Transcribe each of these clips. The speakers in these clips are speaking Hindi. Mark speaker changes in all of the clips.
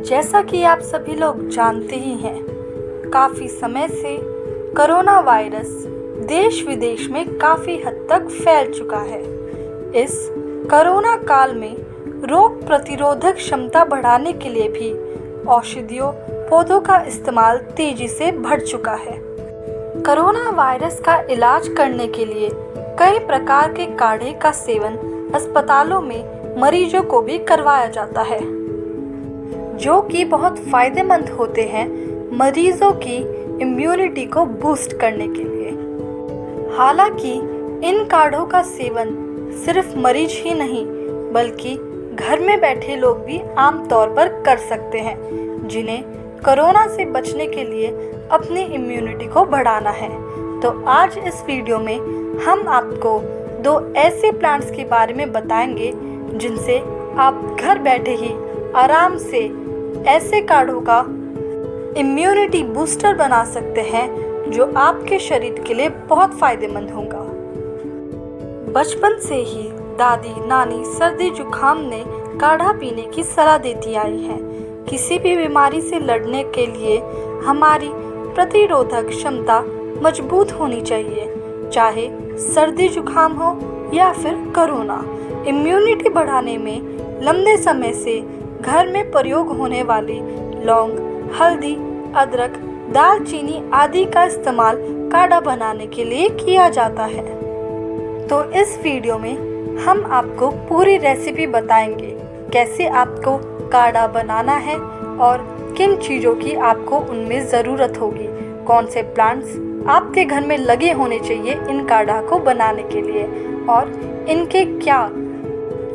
Speaker 1: जैसा कि आप सभी लोग जानते ही हैं, काफ़ी समय से कोरोना वायरस देश विदेश में काफ़ी हद तक फैल चुका है। इस कोरोना काल में रोग प्रतिरोधक क्षमता बढ़ाने के लिए भी औषधियों पौधों का इस्तेमाल तेजी से बढ़ चुका है। कोरोना वायरस का इलाज करने के लिए कई प्रकार के काढ़े का सेवन अस्पतालों में मरीजों को भी करवाया जाता है, जो कि बहुत फायदेमंद होते हैं मरीजों की इम्यूनिटी को बूस्ट करने के लिए। हालांकि इन काढ़ों का सेवन सिर्फ मरीज ही नहीं बल्कि घर में बैठे लोग भी आम तौर पर कर सकते हैं, जिन्हें कोरोना से बचने के लिए अपनी इम्यूनिटी को बढ़ाना है। तो आज इस वीडियो में हम आपको 2 ऐसे प्लांट्स के बारे में बताएंगे जिनसे आप घर बैठे ही आराम से ऐसे काढ़ों का इम्यूनिटी बूस्टर बना सकते हैं जो आपके शरीर के लिए बहुत फायदेमंद होगा। बचपन से ही दादी नानी सर्दी जुकाम ने काढ़ा पीने की सलाह देती आई हैं। किसी भी बीमारी से लड़ने के लिए हमारी प्रतिरोधक क्षमता मजबूत होनी चाहिए, चाहे सर्दी जुकाम हो या फिर कोरोना। इम्यूनिटी बढ़ाने में लंबे समय से घर में प्रयोग होने वाली लौंग, हल्दी, अदरक, दालचीनी आदि का इस्तेमाल काढ़ा बनाने के लिए किया जाता है। तो इस वीडियो में हम आपको पूरी रेसिपी बताएंगे, कैसे आपको काढ़ा बनाना है और किन चीज़ों की आपको उनमें ज़रूरत होगी, कौन से प्लांट्स आपके घर में लगे होने चाहिए इन काढ़ा को बनाने के लिए और इनके क्या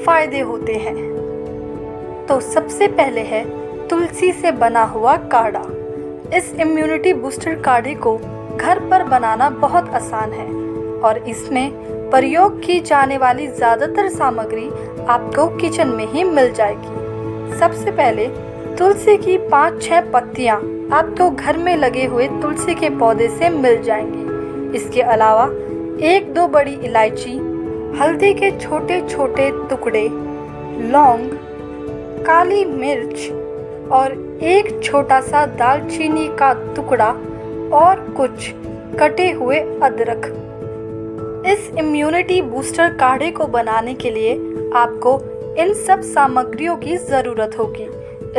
Speaker 1: फ़ायदे होते हैं। तो सबसे पहले है तुलसी से बना हुआ काढ़ा। इस इम्यूनिटी बूस्टर काढ़े को घर पर बनाना बहुत आसान है और इसमें प्रयोग की जाने वाली ज़्यादातर सामग्री आपको किचन में ही मिल जाएगी। सबसे पहले तुलसी की 5-6 पत्तियाँ आपको घर में लगे हुए तुलसी के पौधे से मिल जाएंगी। इसके अलावा 1-2 बड़ी इलायची, हल्दी के छोटे छोटे टुकड़े, लौंग, काली मिर्च और एक छोटा सा दालचीनी का टुकड़ा और कुछ कटे हुए अदरक। इस इम्यूनिटी बूस्टर काढ़े को बनाने के लिए आपको इन सब सामग्रियों की ज़रूरत होगी।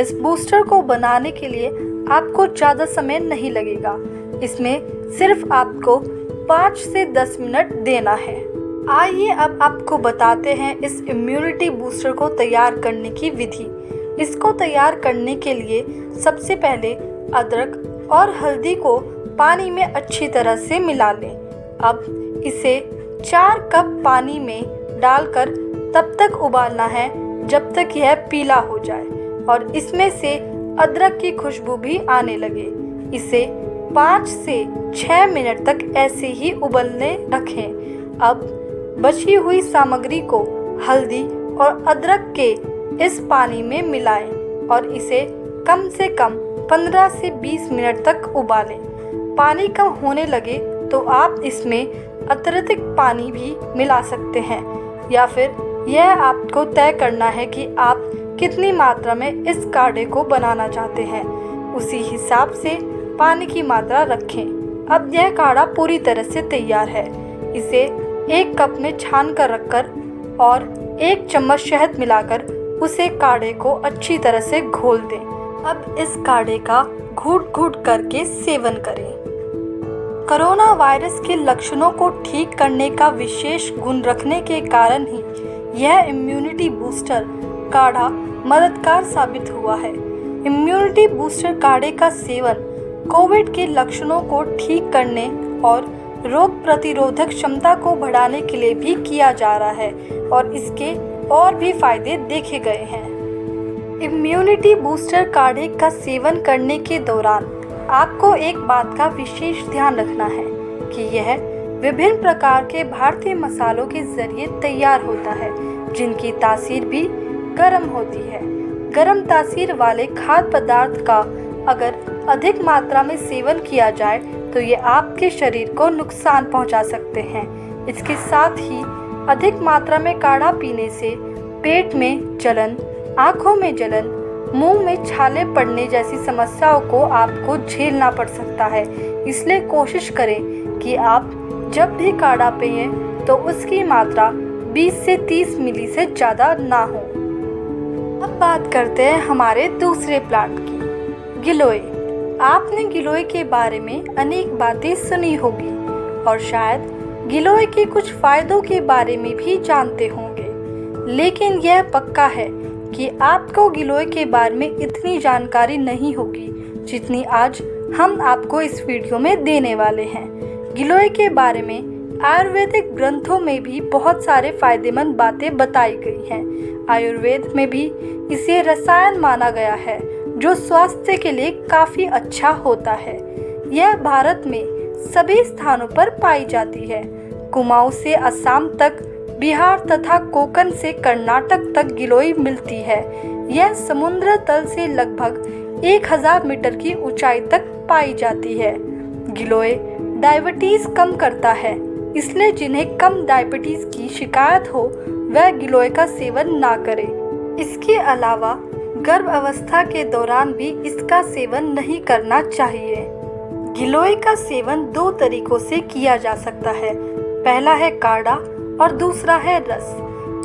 Speaker 1: इस बूस्टर को बनाने के लिए आपको ज़्यादा समय नहीं लगेगा। इसमें सिर्फ आपको 5 से 10 मिनट देना है। आइए अब आपको बताते हैं इस इम्यूनिटी बूस्टर को तैयार करने की विधि। इसको तैयार करने के लिए सबसे पहले अदरक और हल्दी को पानी में अच्छी तरह से मिला लें। अब इसे 4 कप पानी में डालकर तब तक उबालना है जब तक यह पीला हो जाए और इसमें से अदरक की खुशबू भी आने लगे। इसे 5 से 6 मिनट तक ऐसे ही उबलने रखें। अब बची हुई सामग्री को हल्दी और अदरक के इस पानी में मिलाएं और इसे कम से कम 15 से 20 मिनट तक उबालें। पानी कम होने लगे तो आप इसमें अत्यधिक पानी भी मिला सकते हैं या फिर यह आपको तय करना है कि आप कितनी मात्रा में इस काढ़े को बनाना चाहते हैं, उसी हिसाब से पानी की मात्रा रखें। अब यह काढ़ा पूरी तरह से तैयार है। इसे 1 कप में छान कर रखकर और 1 चम्मच शहद मिलाकर उसे काढ़े को अच्छी तरह से घोल दें। अब इस काढ़े का घूट-घूट करके सेवन करें। कोरोना वायरस के लक्षणों को ठीक करने का विशेष गुण रखने के कारण ही यह इम्यूनिटी बूस्टर काढ़ा मददगार साबित हुआ है। इम्यूनिटी बूस्टर काढ़े का सेवन कोविड के लक्षणों को ठीक करने और रोग प्रतिरोधक क्षमता को बढ़ाने के लिए भी किया जा रहा है और इसके और भी फायदे देखे गए हैं। इम्यूनिटी बूस्टर काढ़े का सेवन करने के दौरान आपको एक बात का विशेष ध्यान रखना है कि यह विभिन्न प्रकार के भारतीय मसालों के जरिए तैयार होता है, जिनकी तासीर भी गर्म होती है। गर्म तासीर वाले खाद्य पदार्थ का अगर अधिक मात्रा में सेवन किया जाए तो ये आपके शरीर को नुकसान पहुंचा सकते हैं। इसके साथ ही अधिक मात्रा में काढ़ा पीने से पेट में जलन, आँखों में जलन, मुंह में छाले पड़ने जैसी समस्याओं को आपको झेलना पड़ सकता है। इसलिए कोशिश करें कि आप जब भी काढ़ा पिएं तो उसकी मात्रा 20 से 30 मिली से ज़्यादा ना हो। अब बात करते हैं हमारे दूसरे प्लांट की, गिलोय। आपने गिलोय के बारे में अनेक बातें सुनी होगी और शायद गिलोय के कुछ फायदों के बारे में भी जानते होंगे, लेकिन यह पक्का है कि आपको गिलोय के बारे में इतनी जानकारी नहीं होगी जितनी आज हम आपको इस वीडियो में देने वाले हैं। गिलोय के बारे में आयुर्वेदिक ग्रंथों में भी बहुत सारे फायदेमंद बातें बताई गई हैं। आयुर्वेद में भी इसे रसायन माना गया है जो स्वास्थ्य के लिए काफ़ी अच्छा होता है। यह भारत में सभी स्थानों पर पाई जाती है। कुमाऊं से असम तक, बिहार तथा कोंकण से कर्नाटक तक गिलोय मिलती है। यह समुद्र तल से लगभग 1000 मीटर की ऊंचाई तक पाई जाती है। गिलोय डायबिटीज़ कम करता है, इसलिए जिन्हें कम डायबिटीज़ की शिकायत हो वह गिलोय का सेवन ना करें। इसके अलावा गर्भ अवस्था के दौरान भी इसका सेवन नहीं करना चाहिए। गिलोय का सेवन 2 तरीकों से किया जा सकता है। पहला है काढ़ा और दूसरा है रस।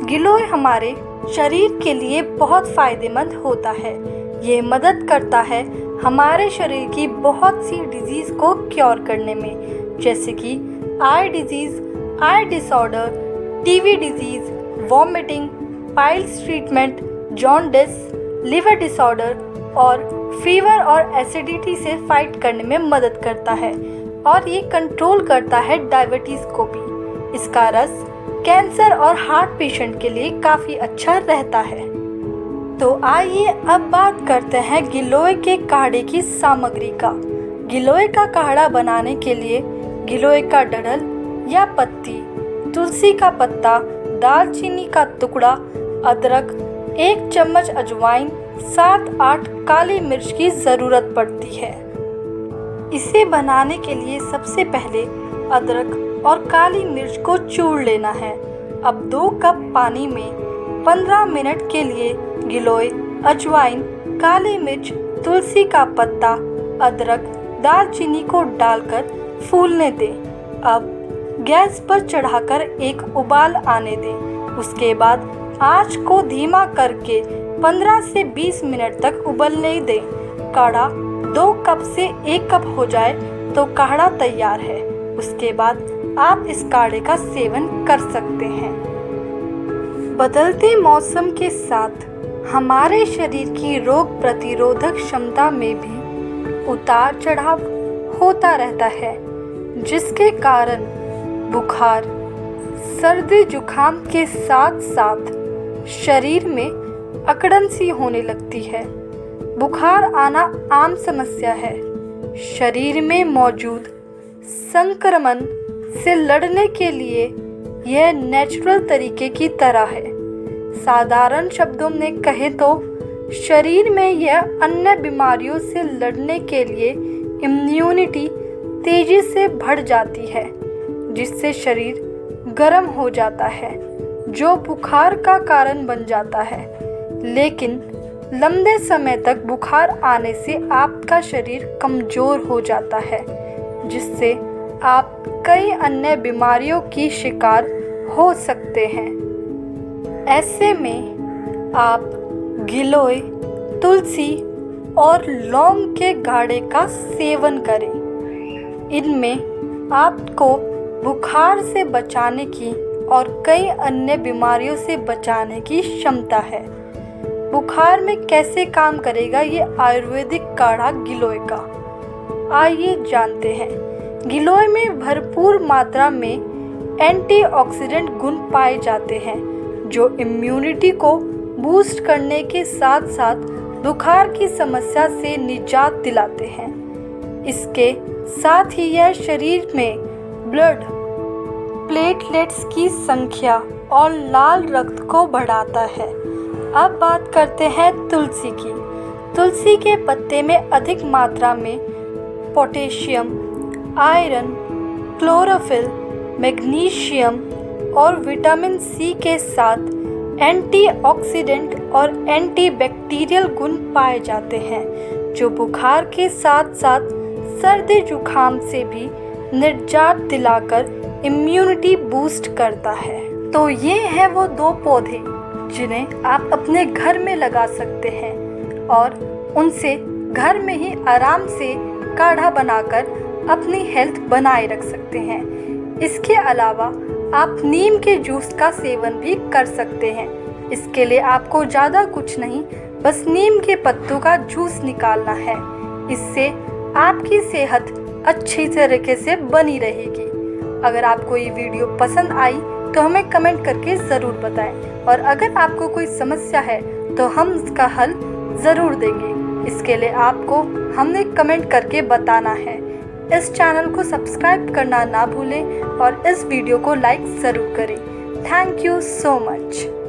Speaker 1: गिलोय हमारे शरीर के लिए बहुत फायदेमंद होता है। ये मदद करता है हमारे शरीर की बहुत सी डिजीज़ को क्योर करने में, जैसे कि आई डिजीज़, आई disorder, TB disease, vomiting, piles treatment, jaundice, liver disorder और फीवर और एसिडिटी से फाइट करने में मदद करता है और ये कंट्रोल करता है डायबिटीज़ को भी। इसका रस कैंसर और हार्ट पेशेंट के लिए काफ़ी अच्छा रहता है। तो आइए अब बात करते हैं गिलोय के काढ़े की सामग्री का। गिलोय का काढ़ा बनाने के लिए गिलोय का डंठल या पत्ती, तुलसी का पत्ता, दालचीनी का टुकड़ा, अदरक, 1 चम्मच अजवाइन, 7-8 काली मिर्च की ज़रूरत पड़ती है। इसे बनाने के लिए सबसे पहले अदरक और काली मिर्च को चूर लेना है। अब 2 कप पानी में 15 मिनट के लिए गिलोय, अजवाइन, काली मिर्च, तुलसी का पत्ता, अदरक, दालचीनी को डालकर फूलने दें। अब गैस पर चढ़ाकर एक उबाल आने दें। उसके बाद आंच को धीमा करके 15 से 20 मिनट तक उबलने दें। काढ़ा 2 कप से 1 कप हो जाए तो काढ़ा तैयार है। उसके बाद आप इस काढ़े का सेवन कर सकते हैं। बदलते मौसम के साथ हमारे शरीर की रोग प्रतिरोधक क्षमता में भी उतार चढ़ाव होता रहता है, जिसके कारण बुखार, सर्दी जुकाम के साथ साथ शरीर में अकड़न सी होने लगती है। बुखार आना आम समस्या है। शरीर में मौजूद संक्रमण से लड़ने के लिए यह नेचुरल तरीके की तरह है। साधारण शब्दों में कहें तो शरीर में यह अन्य बीमारियों से लड़ने के लिए इम्यूनिटी तेजी से बढ़ जाती है, जिससे शरीर गर्म हो जाता है, जो बुखार का कारण बन जाता है। लेकिन लंबे समय तक बुखार आने से आपका शरीर कमज़ोर हो जाता है, जिससे आप कई अन्य बीमारियों की शिकार हो सकते हैं। ऐसे में आप गिलोय, तुलसी और लौंग के काढ़े का सेवन करें। इनमें आपको बुखार से बचाने की और कई अन्य बीमारियों से बचाने की क्षमता है। बुखार में कैसे काम करेगा ये आयुर्वेदिक काढ़ा गिलोय का, आइए जानते हैं। गिलोय में भरपूर मात्रा में एंटीऑक्सीडेंट गुण पाए जाते हैं, जो इम्यूनिटी को बूस्ट करने के साथ साथ बुखार की समस्या से निजात दिलाते हैं। इसके साथ ही यह शरीर में ब्लड प्लेटलेट्स की संख्या और लाल रक्त को बढ़ाता है। अब बात करते हैं तुलसी की। तुलसी के पत्ते में अधिक मात्रा में पोटेशियम, आयरन, क्लोरोफिल, मैग्नीशियम और विटामिन सी के साथ एंटीऑक्सीडेंट और एंटीबैक्टीरियल गुण पाए जाते हैं, जो बुखार के साथ साथ सर्दी जुकाम से भी निजात दिलाकर इम्यूनिटी बूस्ट करता है। तो ये हैं वो 2 पौधे जिन्हें आप अपने घर में लगा सकते हैं और उनसे घर में ही आराम से काढ़ा बनाकर अपनी हेल्थ बनाए रख सकते हैं। इसके अलावा आप नीम के जूस का सेवन भी कर सकते हैं। इसके लिए आपको ज़्यादा कुछ नहीं, बस नीम के पत्तों का जूस निकालना है। इससे आपकी सेहत अच्छी तरीके से बनी रहेगी। अगर आपको ये वीडियो पसंद आई तो हमें कमेंट करके ज़रूर बताएं, और अगर आपको कोई समस्या है तो हम इसका हल ज़रूर देंगे। इसके लिए आपको हमने कमेंट करके बताना है। इस चैनल को सब्सक्राइब करना ना भूलें और इस वीडियो को लाइक ज़रूर करें। Thank you so much.